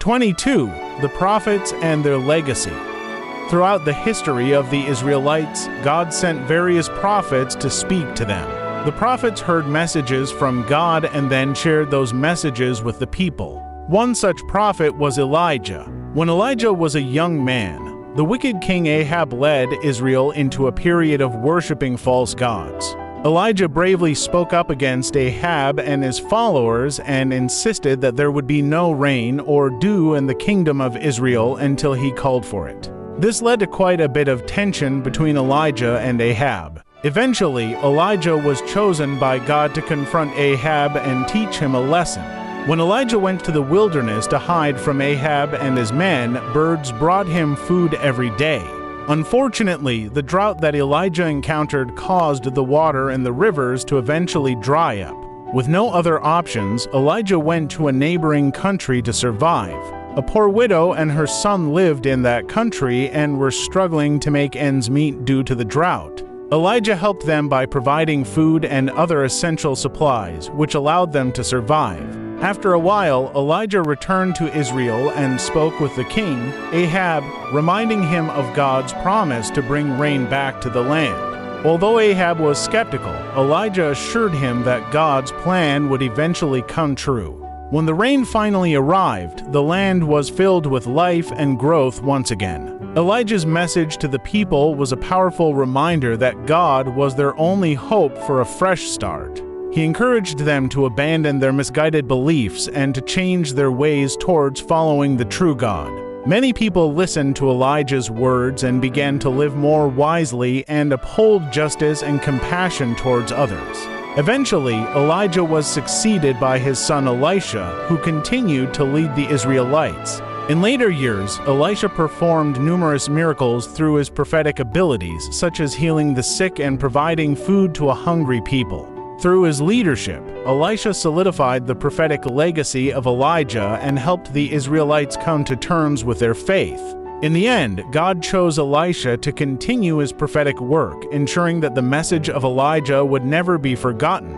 22. The prophets and their legacy. Throughout the history of the Israelites, God sent various prophets to speak to them. The prophets heard messages from God and then shared those messages with the people. One such prophet was Elijah. When Elijah was a young man, the wicked king Ahab led Israel into a period of worshiping false gods. Elijah bravely spoke up against Ahab and his followers and insisted that there would be no rain or dew in the kingdom of Israel until he called for it. This led to quite a bit of tension between Elijah and Ahab. Eventually, Elijah was chosen by God to confront Ahab and teach him a lesson. When Elijah went to the wilderness to hide from Ahab and his men, birds brought him food every day. Unfortunately, the drought that Elijah encountered caused the water in the rivers to eventually dry up. With no other options, Elijah went to a neighboring country to survive. A poor widow and her son lived in that country and were struggling to make ends meet due to the drought. Elijah helped them by providing food and other essential supplies, which allowed them to survive. After a while, Elijah returned to Israel and spoke with the king, Ahab, reminding him of God's promise to bring rain back to the land. Although Ahab was skeptical, Elijah assured him that God's plan would eventually come true. When the rain finally arrived, the land was filled with life and growth once again. Elijah's message to the people was a powerful reminder that God was their only hope for a fresh start. He encouraged them to abandon their misguided beliefs and to change their ways towards following the true God. Many people listened to Elijah's words and began to live more wisely and uphold justice and compassion towards others. Eventually, Elijah was succeeded by his son Elisha, who continued to lead the Israelites. In later years, Elisha performed numerous miracles through his prophetic abilities, such as healing the sick and providing food to a hungry people. Through his leadership, Elisha solidified the prophetic legacy of Elijah and helped the Israelites come to terms with their faith. In the end, God chose Elisha to continue his prophetic work, ensuring that the message of Elijah would never be forgotten.